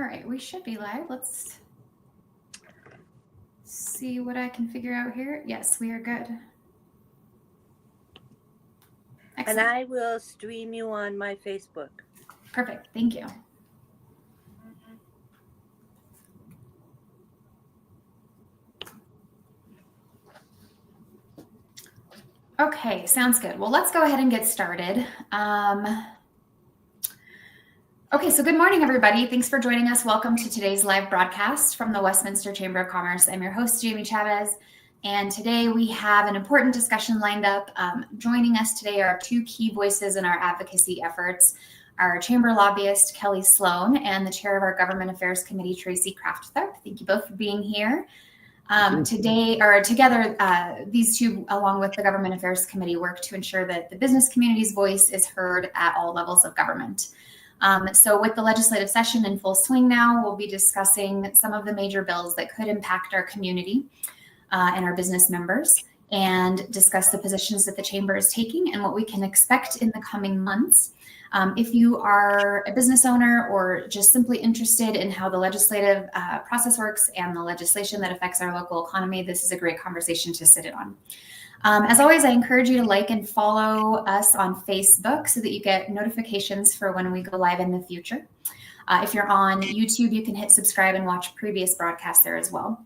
right, we should be live. Let's see what I can figure out here. Yes, we are good. Excellent. And I will stream you on my Facebook. Perfect. Thank you. Okay, sounds good. Well, let's go ahead and get started. Okay, so good morning, everybody. Thanks for joining us. Welcome to today's live broadcast from the Westminster Chamber of Commerce. I'm your host, Jamie Chavez, and today we have an important discussion lined up. Joining us today are two key voices in our advocacy efforts, our Chamber Lobbyist, Kelly Sloan, and the Chair of our Government Affairs Committee, Tracy Kraft. Tharp. Thank you both for being here. Together, these two, along with the Government Affairs Committee, work to ensure that the business community's voice is heard at all levels of government. So with the legislative session in full swing now, we'll be discussing some of the major bills that could impact our community and our business members, and discuss the positions that the Chamber is taking and what we can expect in the coming months. If you are a business owner or just simply interested in how the legislative process works and the legislation that affects our local economy, this is a great conversation to sit in on. As always, I encourage you to like and follow us on Facebook so that you get notifications for when we go live in the future. If you're on YouTube, you can hit subscribe and watch previous broadcasts there as well.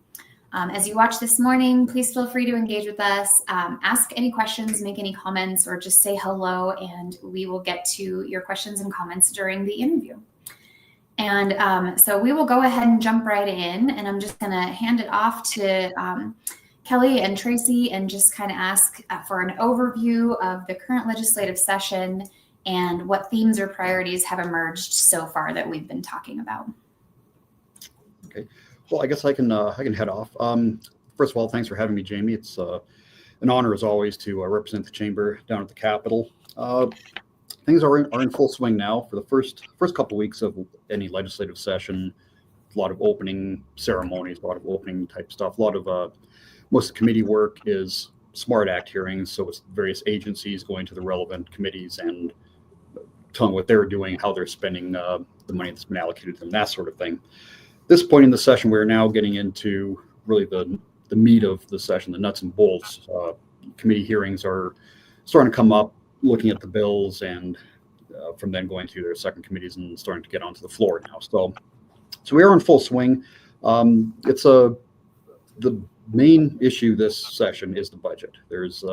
As you watch this morning, please feel free to engage with us, ask any questions, make any comments, or just say hello, and we will get to your questions and comments during the interview. And so we will go ahead and jump right in, and I'm just going to hand it off to Kelly and Tracy and just kind of ask for an overview of the current legislative session and what themes or priorities have emerged so far that we've been talking about. Okay. Well, I guess I can head off. First of all, thanks for having me, Jamie. It's an honor, as always, to represent the Chamber down at the Capitol. Things are in full swing now. For the first couple of weeks of any legislative session, a lot of opening ceremonies, a lot of opening type stuff. A lot of most of the committee work is SMART Act hearings, so it's various agencies going to the relevant committees and telling what they're doing, how they're spending the money that's been allocated to them, that sort of thing. This point in the session, we're now getting into really the meat of the session, the nuts and bolts. Committee hearings are starting to come up, looking at the bills, and from then going through their second committees and starting to get onto the floor now. So we are in full swing. The main issue this session is the budget. There's,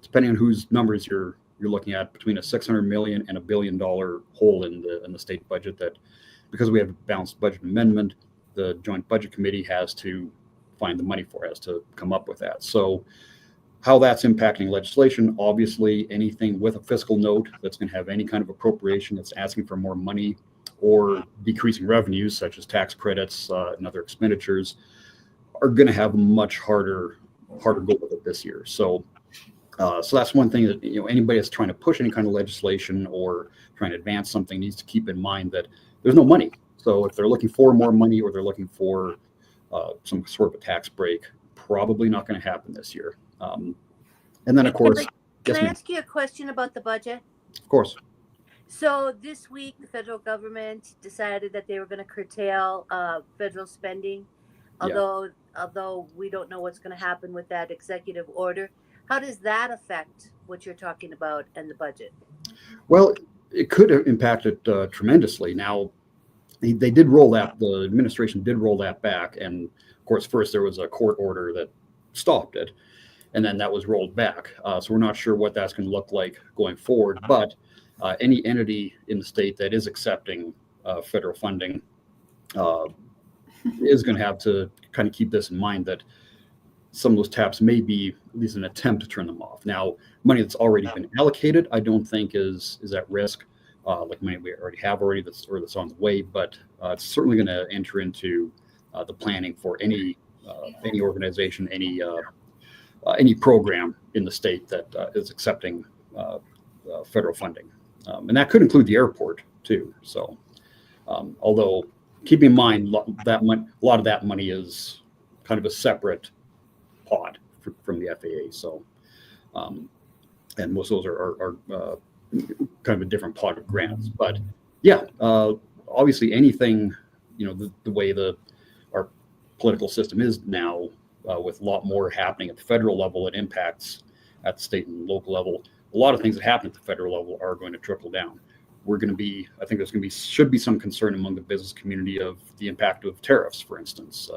depending on whose numbers you're looking at, between a $600 million and $1 billion hole in the state budget that, because we have a balanced budget amendment, the Joint Budget Committee has to find the money for, has to come up with that. So how that's impacting legislation, obviously anything with a fiscal note that's going to have any kind of appropriation that's asking for more money or decreasing revenues, such as tax credits and other expenditures, are going to have a much harder go with it this year. So that's one thing that anybody that's trying to push any kind of legislation or trying to advance something needs to keep in mind, that there's no money. So if they're looking for more money or they're looking for some sort of a tax break, probably not going to happen this year. And then, of course, can I ask you a question about the budget? Of course. So this week, the federal government decided that they were going to curtail federal spending, although we don't know what's going to happen with that executive order. How does that affect what you're talking about and the budget? Well, it could impact it tremendously. Now, they did roll that, the administration did roll that back. And of course, first there was a court order that stopped it, and then that was rolled back. So we're not sure what that's going to look like going forward. But any entity in the state that is accepting federal funding is going to have to kind of keep this in mind, that some of those taps may be at least an attempt to turn them off. Now, money that's already been allocated, I don't think is at risk, like money we already have that's on the way, but it's certainly going to enter into the planning for any organization, any program in the state that is accepting federal funding. And that could include the airport too. So, although keep in mind that a lot of that money is kind of a separate pot from the FAA. So, and most of those are kind of a different pot of grants. But yeah, obviously anything the way our political system is now, with a lot more happening at the federal level, it impacts at the state and local level. A lot of things that happen at the federal level are going to trickle down. I think should be some concern among the business community of the impact of tariffs, for instance.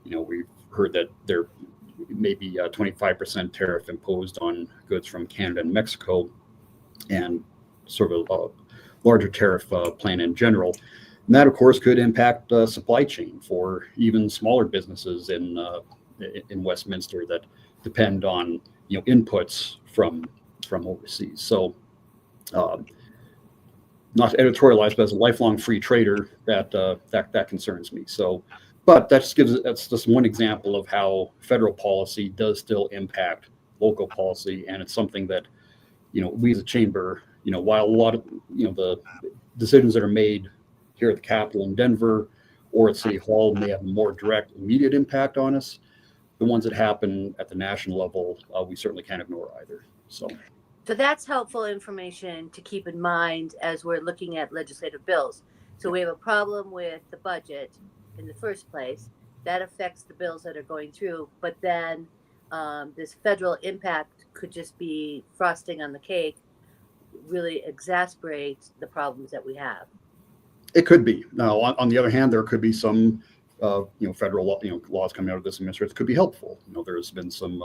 We've heard that there may be a 25% tariff imposed on goods from Canada and Mexico, and sort of a larger tariff plan in general. And that, of course, could impact supply chain for even smaller businesses in Westminster that depend on inputs from overseas. So, not to editorialize, but as a lifelong free trader, that concerns me. So, but that's just one example of how federal policy does still impact local policy, and it's something that we as a chamber, while a lot of the decisions that are made here at the Capitol in Denver or at City Hall may have a more direct, immediate impact on us, the ones that happen at the national level, we certainly can't ignore either. So that's helpful information to keep in mind as we're looking at legislative bills. So we have a problem with the budget in the first place. That affects the bills that are going through. But then this federal impact could just be frosting on the cake, really exacerbate the problems that we have. It could be. Now, on the other hand, there could be some federal laws coming out of this administration that could be helpful. There's been some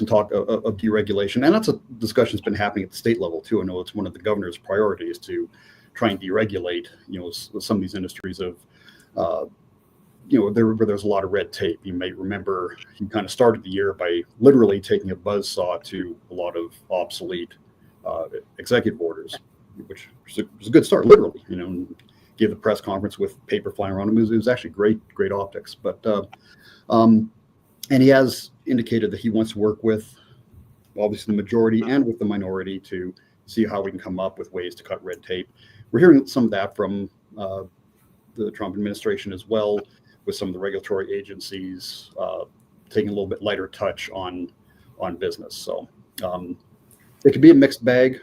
talk of deregulation, and that's a discussion that's been happening at the state level too. I know it's one of the governor's priorities to try and deregulate some of these industries of where there's a lot of red tape. You may remember he kind of started the year by literally taking a buzzsaw to a lot of obsolete executive orders, which was a good start, literally, and gave the press conference with paper flying around him. It was actually great optics. But and he has indicated that he wants to work with, obviously, the majority and with the minority to see how we can come up with ways to cut red tape. We're hearing some of that from the Trump administration as well, with some of the regulatory agencies taking a little bit lighter touch on business. So it could be a mixed bag.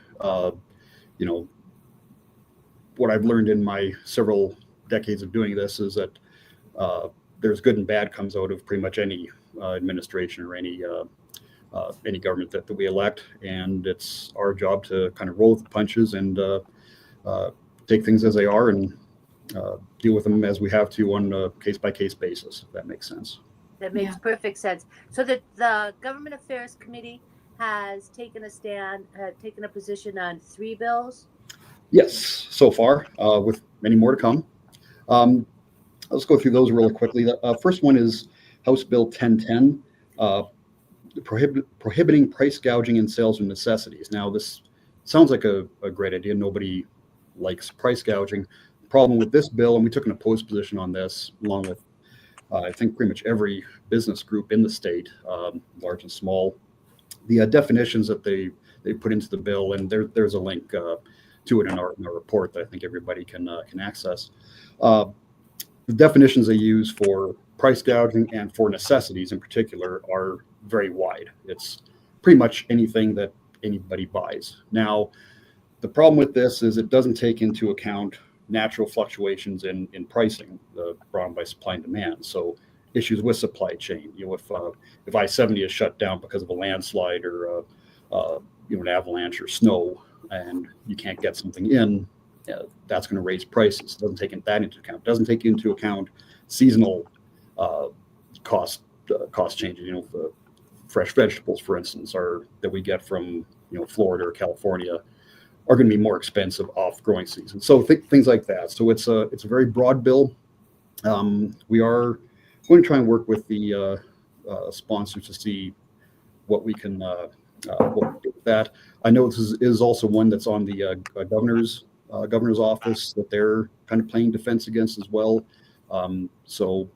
What I've learned in my several decades of doing this is that there's good and bad comes out of pretty much any administration or any government that we elect, and it's our job to kind of roll with the punches and take things as they are and deal with them as we have to on a case-by-case basis, if that makes sense. That makes perfect sense. So the Government Affairs Committee has taken a position on 3 bills? Yes, so far, with many more to come. Let's go through those really quickly. The first one is House Bill 1010, prohibiting price gouging in sales of necessities. Now, this sounds like a great idea. Nobody likes price gouging. The problem with this bill, and we took an opposed position on this, along with I think pretty much every business group in the state, large and small, the definitions that they put into the bill, and there's a link to it in our report that I think everybody can access. The definitions they use for price gouging and for necessities in particular are very wide. It's pretty much anything that anybody buys. Now, the problem with this is it doesn't take into account natural fluctuations in pricing brought on by supply and demand. So issues with supply chain. If I-70 is shut down because of a landslide or an avalanche or snow, and you can't get something in, that's going to raise prices. It doesn't take that into account. It doesn't take into account seasonal cost changes. Fresh vegetables, for instance, that we get from Florida or California are going to be more expensive off growing season. So things like that. So it's a very broad bill. We are going to try and work with the sponsors to see what we can what we do with that. I know this is also one that's on the governor's office that they're kind of playing defense against as well. So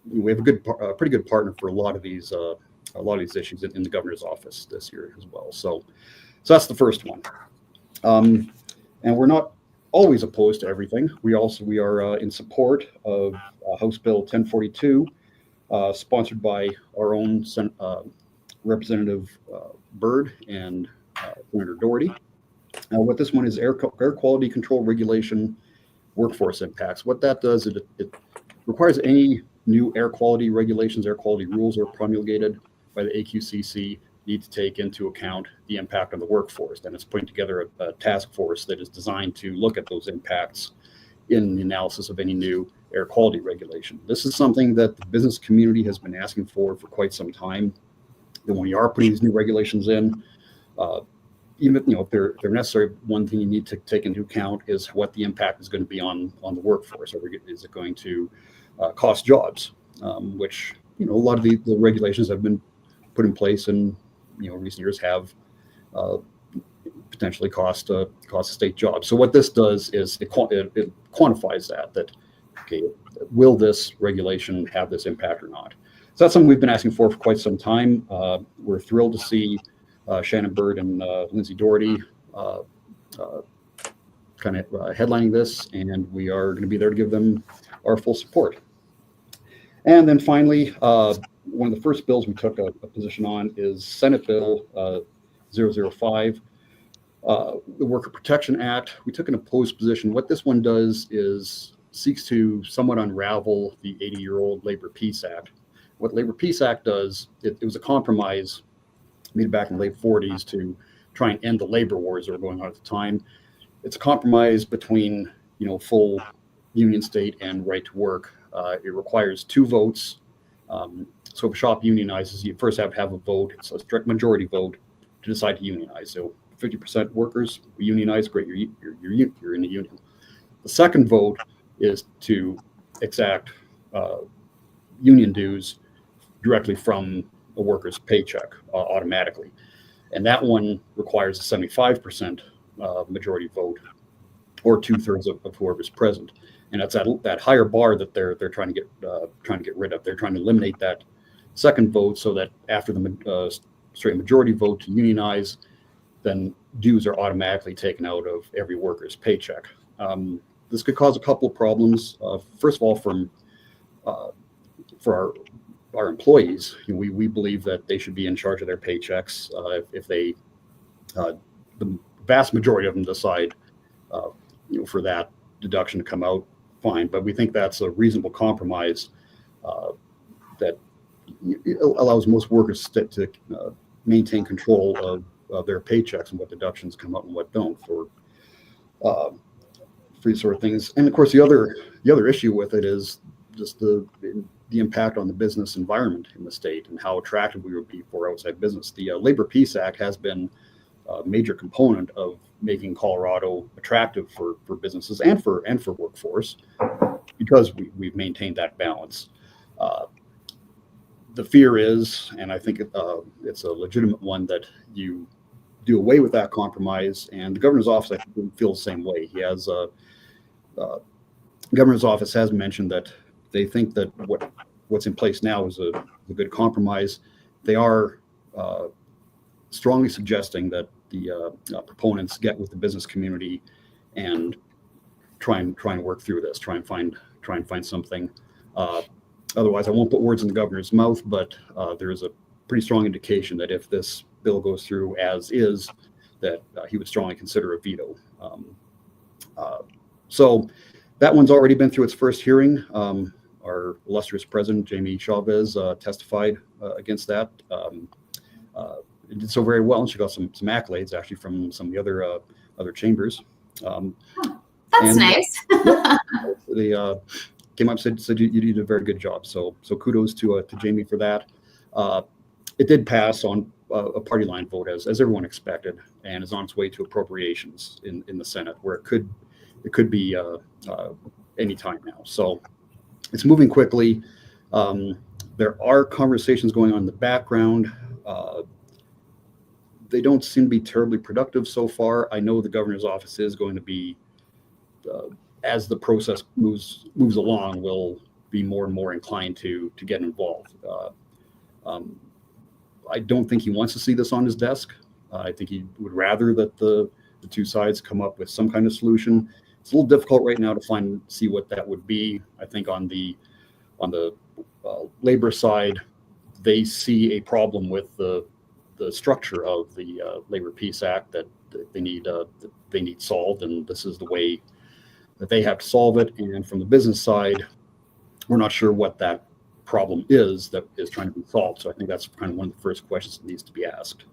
we have a pretty good partner for a lot of these issues in the governor's office this year as well. So that's the first one. And we're not always opposed to everything. We are in support of House Bill 1042, sponsored by our own Representative Byrd and Senator Doherty. What this one is air quality control regulation workforce impacts. What that does, it requires any new air quality regulations, air quality rules are promulgated by the AQCC need to take into account the impact on the workforce. And it's putting together a task force that is designed to look at those impacts in the analysis of any new air quality regulation. This is something that the business community has been asking for quite some time. That when you are putting these new regulations in, even if they're necessary, one thing you need to take into account is what the impact is going to be on the workforce. Is it going to cost jobs? Which a lot of the regulations have been put in place in recent years have potentially cost state jobs. So what this does is it quantifies that okay, will this regulation have this impact or not? So that's something we've been asking for quite some time. We're thrilled to see Shannon Bird and Lindsay Doherty headlining this, and we are going to be there to give them our full support. And then finally, one of the first bills we took a position on is Senate Bill 005, the Worker Protection Act. We took an opposed position. What this one does is seeks to somewhat unravel the 80-year-old Labor Peace Act. What Labor Peace Act does, it was a compromise made back in the late 40s to try and end the labor wars that were going on at the time. It's a compromise between, full union state and right to work. It requires 2 votes. So if a shop unionizes, you first have to have a vote. It's a strict majority vote to decide to unionize. So 50% workers unionize, great, you're in a union. The second vote is to exact union dues directly from a worker's paycheck automatically. And that one requires a 75% majority vote, or 2/3 of whoever's present. And that's that higher bar that they're trying to get rid of. They're trying to eliminate that second vote so that after the straight majority vote to unionize, then dues are automatically taken out of every worker's paycheck. This could cause a couple of problems. First of all, for our employees, we believe that they should be in charge of their paychecks. If they, the vast majority of them decide, for that deduction to come out, fine. But we think that's a reasonable compromise that allows most workers to maintain control of their paychecks and what deductions come out and what don't for these sort of things. And of course, the other issue with it is just the impact on the business environment in the state and how attractive we would be for outside business. The Labor Peace Act has been a major component of making Colorado attractive for businesses and for workforce because we've maintained that balance. The fear is, and I think it's a legitimate one, that you do away with that compromise. And the governor's office, I think, feels the same way. He has governor's office has mentioned that they think that what's in place now is a good compromise. They are strongly suggesting that the proponents get with the business community and try and work through this, try and find something. Otherwise, I won't put words in the governor's mouth, but there is a pretty strong indication that if this bill goes through as is, that he would strongly consider a veto. So that one's already been through its first hearing. Our illustrious president, Jamie Chavez, testified against that. It did so very well, and she got some accolades actually from some of the other chambers. That's nice. They came up and said you did a very good job. So kudos to Jamie for that. It did pass on a party line vote as everyone expected, and is on its way to appropriations in the Senate, where it could be any time now. So it's moving quickly. There are conversations going on in the background. They don't seem to be terribly productive so far. I know the governor's office is going to be, as the process moves along, will be more and more inclined to get involved. I don't think he wants to see this on his desk. I think he would rather that the two sides come up with some kind of solution. It's a little difficult right now to see what that would be. I think on the labor side, they see a problem with the structure of the Labor Peace Act that they need solved, and this is the way that they have to solve it. And from the business side, we're not sure what that problem is that is trying to be solved. So I think that's kind of one of the first questions that needs to be asked,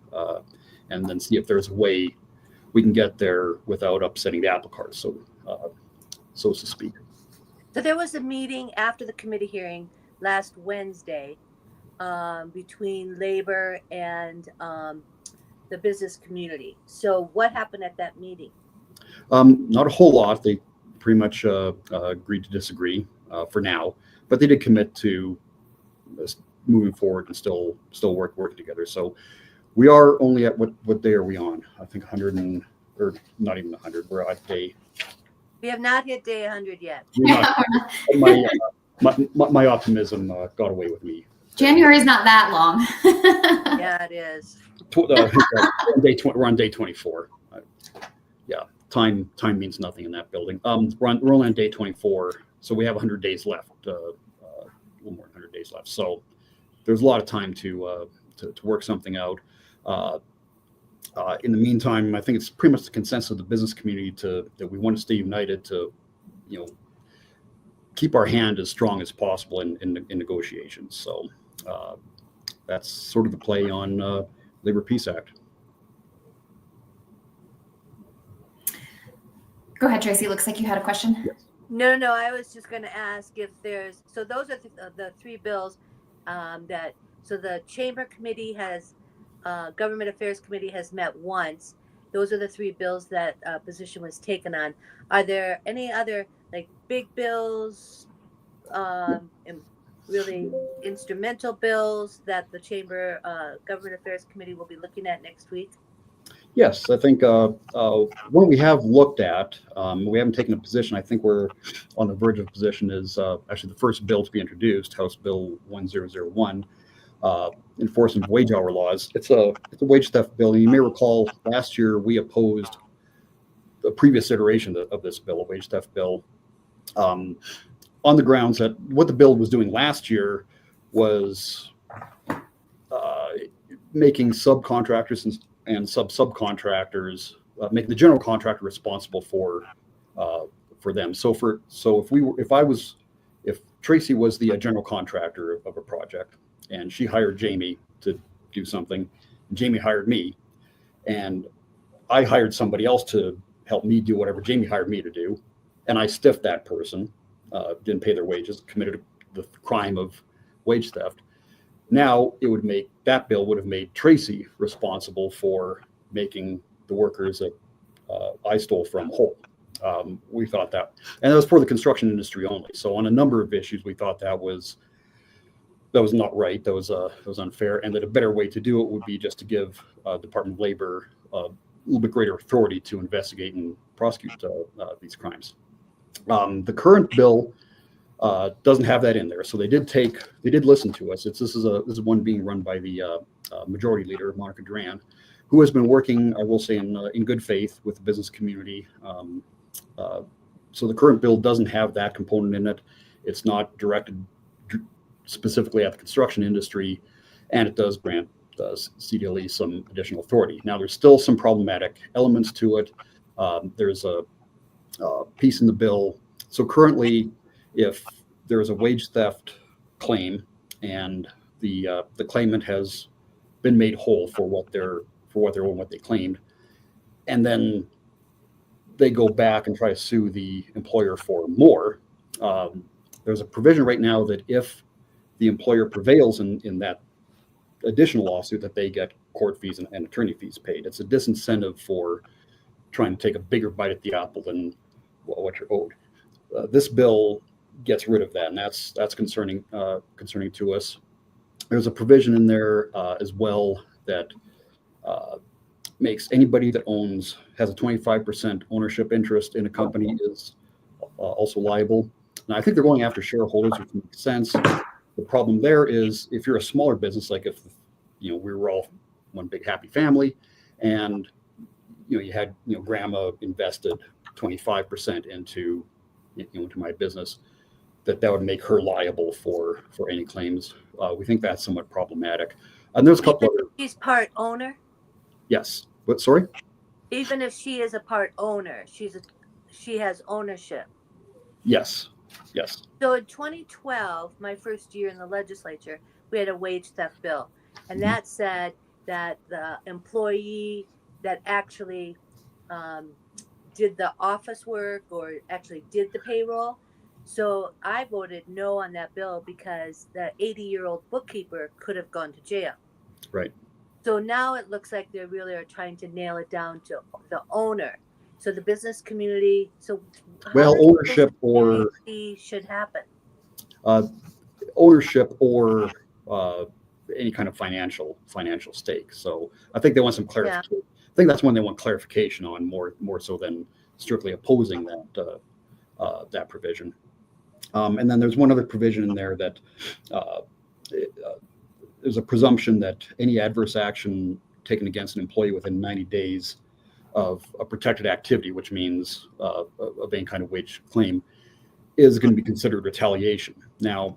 and then see if there's a way we can get there without upsetting the apple cart, so to speak. So there was a meeting after the committee hearing last Wednesday between labor and the business community. So what happened at that meeting? Not a whole lot. They pretty much agreed to disagree for now, but they did commit to moving forward and still working together. So we are only at what day are we on? I think 100 or not even 100. We're at day. We have not hit day 100 yet. My optimism got away with me. January's not that long. Yeah, it is. We're on day 24. Yeah, time means nothing in that building. We're only on day 24, so we have 100 days left. A little more than 100 days left. So there's a lot of time to work something out. In the meantime, I think it's pretty much the consensus of the business community that we want to stay united to, keep our hand as strong as possible in negotiations. So that's sort of the play on Labor Peace Act. Go ahead, Tracy. Looks like you had a question. Yes. No. I was just going to ask if there's. So those are the three bills that. So the Chamber Committee has, Government Affairs Committee has met once. Those are the three bills that position was taken on. Are there any other like big bills, and really instrumental bills that the Chamber Government Affairs Committee will be looking at next week? Yes, I think one we have looked at, we haven't taken a position. I think we're on the verge of a position is actually the first bill to be introduced, House Bill 1001, enforcement of wage hour laws. It's a wage theft bill. You may recall last year we opposed the previous iteration of this bill, a wage theft bill, on the grounds that what the bill was doing last year was making subcontractors and subcontractors, making the general contractor responsible for them. So if Tracy was the general contractor of a project, and she hired Jamie to do something, and Jamie hired me, and I hired somebody else to help me do whatever Jamie hired me to do, and I stiffed that person, didn't pay their wages, committed the crime of wage theft. Now that bill would have made Tracy responsible for making the workers that I stole from whole. We thought that, and that was for the construction industry only. So on a number of issues, we thought that was not right. That was unfair, and that a better way to do it would be just to give Department of Labor a little bit greater authority to investigate and prosecute these crimes. The current bill doesn't have that in there, so they did listen to us. This is one being run by the majority leader, Monica Duran, who has been working, I will say, in good faith with the business community. So the current bill doesn't have that component in it. It's not directed specifically at the construction industry, and it does grant CDLE some additional authority. Now, there's still some problematic elements to it. There's a piece in the bill. So currently, if there is a wage theft claim and the claimant has been made whole for what they claimed, and then they go back and try to sue the employer for more, there's a provision right now that if the employer prevails in that additional lawsuit, that they get court fees and attorney fees paid. It's a disincentive for trying to take a bigger bite at the apple than what you're owed. This bill gets rid of that, and that's concerning to us. There's a provision in there as well that makes anybody that has a 25% ownership interest in a company is also liable. Now, I think they're going after shareholders, which makes sense. The problem there is if you're a smaller business, like if we were all one big happy family, and you had grandma invested 25% into my business, that would make her liable for any claims. We think that's somewhat problematic. And there's a couple other. She's part owner. Yes. What? Sorry. Even if she is a part owner, she has ownership. Yes. So in 2012, my first year in the legislature, we had a wage theft bill, and that said that the employee that actually did the office work or actually did the payroll. So I voted no on that bill because the 80-year-old bookkeeper could have gone to jail. Right. So now it looks like they really are trying to nail it down to the owner. So the business community. So Well, ownership or should happen. Ownership or any kind of financial stake. So I think they want some clarification. Yeah. I think that's one they want clarification on more so than strictly opposing that provision. And then there's one other provision in there that there's a presumption that any adverse action taken against an employee within 90 days of a protected activity, which means of any kind of wage claim, is going to be considered retaliation. Now,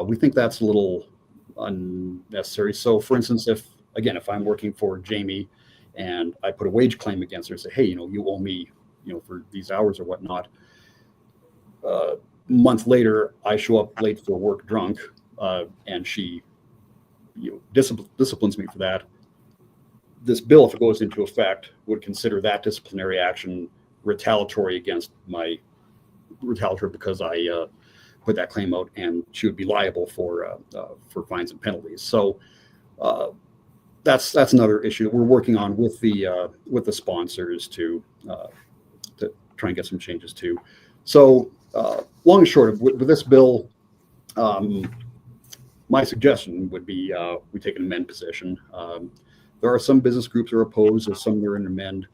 we think that's a little unnecessary. So, for instance, if I'm working for Jamie and I put a wage claim against her and say, hey, you owe me, for these hours or whatnot. A month later, I show up late for work drunk, and she, disciplines me for that. This bill, if it goes into effect, would consider that disciplinary action retaliatory because I put that claim out, and she would be liable for fines and penalties. So that's another issue that we're working on with the sponsors to try and get some changes to. So long and short of with this bill, my suggestion would be we take an amend position. There are some business groups that are opposed, there's some that are in amend.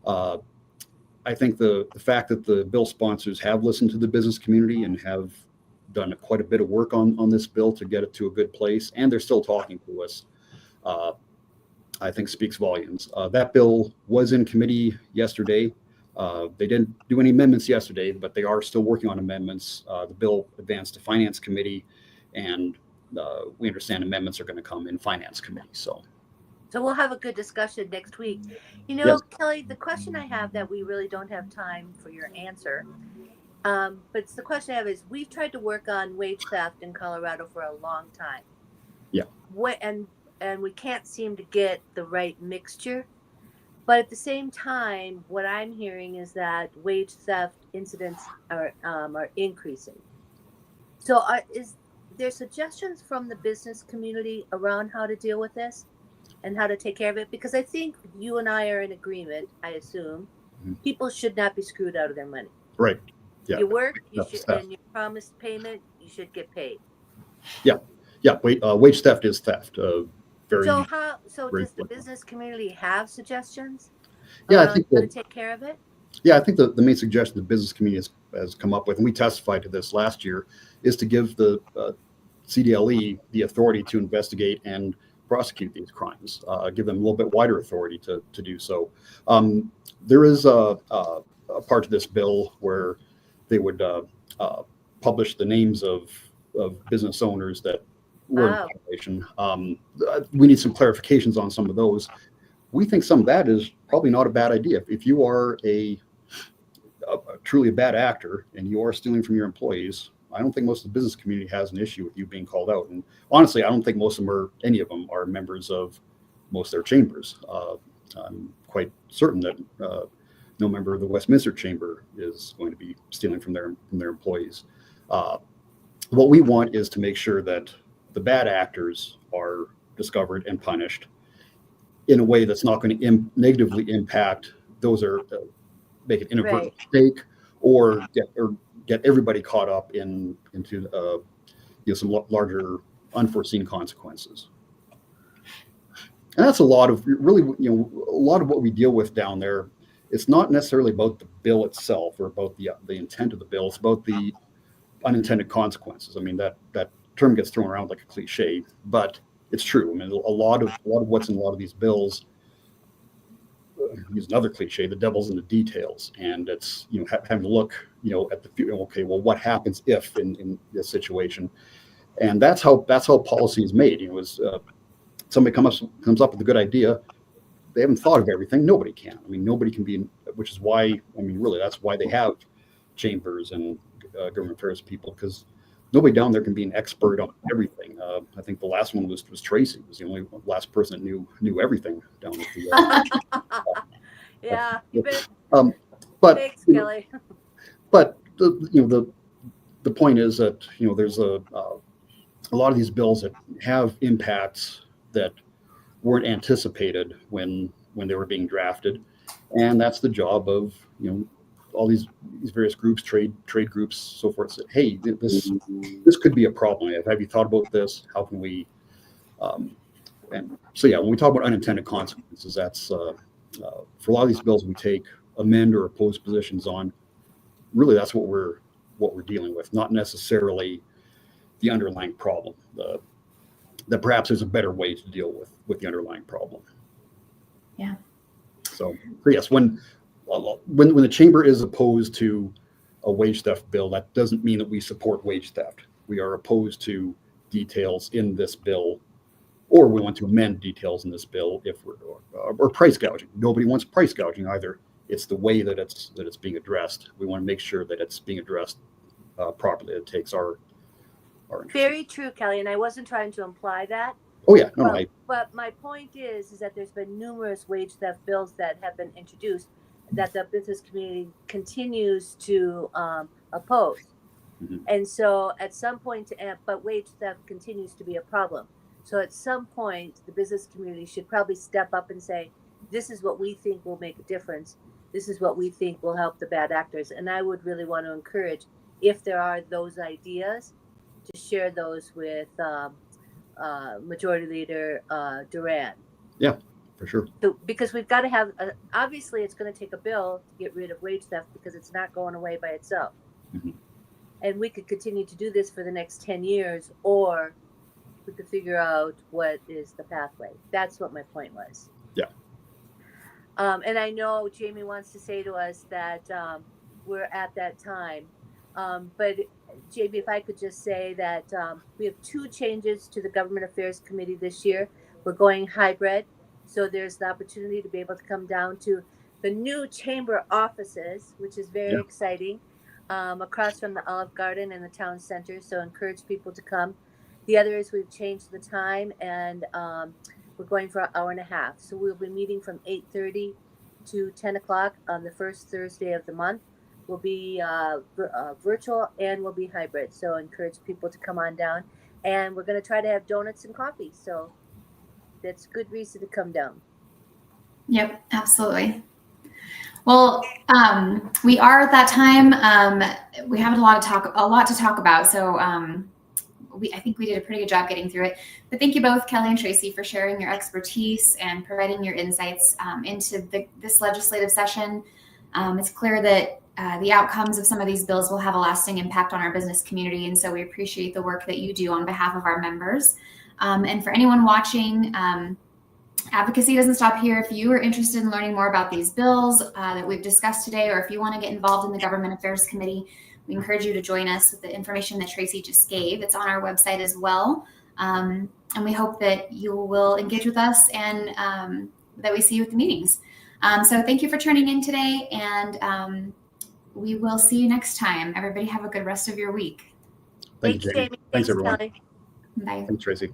I think the fact that the bill sponsors have listened to the business community and have done quite a bit of work on this bill to get it to a good place, and they're still talking to us, I think speaks volumes. That bill was in committee yesterday. They didn't do any amendments yesterday, but they are still working on amendments. The bill advanced to Finance Committee, and we understand amendments are going to come in Finance Committee. So we'll have a good discussion next week. Yes. Kelly, the question I have that we really don't have time for your answer, but it's the question I have is, we've tried to work on wage theft in Colorado for a long time. Yeah. And we can't seem to get the right mixture. But at the same time, what I'm hearing is that wage theft incidents are increasing. So is there suggestions from the business community around how to deal with this and how to take care of it? Because I think you and I are in agreement, I assume, people should not be screwed out of their money. Right. Yeah. You work, and you promised payment, you should get paid. Yeah. Yeah. Wage theft is theft. So does the business community have suggestions? Yeah, I think how to take care of it. Yeah, I think the main suggestion the business community has come up with, and we testified to this last year, is to give the CDLE the authority to investigate and prosecute these crimes. Give them a little bit wider authority to do so. There is a part of this bill where they would publish the names of business owners that were in violation. We need some clarifications on some of those. We think some of that is probably not a bad idea. If you are a truly a bad actor and you are stealing from your employees, I don't think most of the business community has an issue with you being called out. And honestly, I don't think any of them are members of most of their chambers. I'm quite certain that no member of the Westminster Chamber is going to be stealing from their employees. What we want is to make sure that the bad actors are discovered and punished in a way that's not going to negatively impact those are make an inadvertent mistake or get everybody caught up into some larger unforeseen consequences. And that's a lot of what we deal with down there. It's not necessarily about the bill itself or about the intent of the bill. It's about the unintended consequences. I mean, that term gets thrown around like a cliche, but it's true. I mean, a lot of what's in a lot of these bills, use another cliche, the devil's in the details, and it's having to look at the future. Okay, well, what happens if in this situation? And that's how policy is made. Somebody comes up with a good idea, they haven't thought of everything. Nobody can. I mean, nobody can be. Which is why. I mean, really, that's why they have chambers and government affairs people, because nobody down there can be an expert on everything. I think the last one was Tracy. Was the only last person that knew everything down at the. Yeah, you bet. But Thanks, Kelly. But the point is that there's a lot of these bills that have impacts that weren't anticipated when they were being drafted, and that's the job of all these various groups, trade groups, so forth. Say, hey, this could be a problem. Have you thought about this? How can we? And so yeah, when we talk about unintended consequences, that's for a lot of these bills we take amend or oppose positions on. Really, that's what we're dealing with, not necessarily the underlying problem. That perhaps there's a better way to deal with the underlying problem. Yeah. So yes, when the chamber is opposed to a wage theft bill, that doesn't mean that we support wage theft. We are opposed to details in this bill, or we want to amend details in this bill if we're or price gouging. Nobody wants price gouging either. It's the way that it's being addressed. We want to make sure that it's being addressed properly. It takes our interest. Very true, Kelly, and I wasn't trying to imply that. Oh yeah, no, but my point is that there's been numerous wage theft bills that have been introduced that the business community continues to oppose. Mm-hmm. And so at some point, but wage theft continues to be a problem. So at some point, the business community should probably step up and say, this is what we think will make a difference. This is what we think will help the bad actors. And I would really want to encourage, if there are those ideas, to share those with Majority Leader Duran. Yeah, for sure. So, because we've got to have, obviously it's going to take a bill to get rid of wage theft because it's not going away by itself. Mm-hmm. And we could continue to do this for the next 10 years, or we could figure out what is the pathway. That's what my point was. Yeah. And I know Jamie wants to say to us that we're at that time. But Jamie, if I could just say that we have 2 changes to the Government Affairs Committee this year. We're going hybrid. So there's the opportunity to be able to come down to the new chamber offices, which is very exciting, across from the Olive Garden and the town center. So encourage people to come. The other is we've changed the time, and we're going for an hour and a half. So we'll be meeting from 8:30 to 10 o'clock on the first Thursday of the month. We'll be virtual and we'll be hybrid. So encourage people to come on down. And we're going to try to have donuts and coffee. So that's good reason to come down. Yep, absolutely. Well, we are at that time. We have a lot to talk about. So I think we did a pretty good job getting through it. But thank you both, Kelly and Tracy, for sharing your expertise and providing your insights into this legislative session. It's clear that the outcomes of some of these bills will have a lasting impact on our business community. And so we appreciate the work that you do on behalf of our members. And for anyone watching, advocacy doesn't stop here. If you are interested in learning more about these bills that we've discussed today, or if you want to get involved in the Government Affairs Committee, we encourage you to join us with the information that Tracy just gave. It's on our website as well. And we hope that you will engage with us and that we see you at the meetings. So thank you for tuning in today, and we will see you next time. Everybody have a good rest of your week. Thank you, Jamie. Thanks everyone. Kelly. Bye. Thanks, Tracy.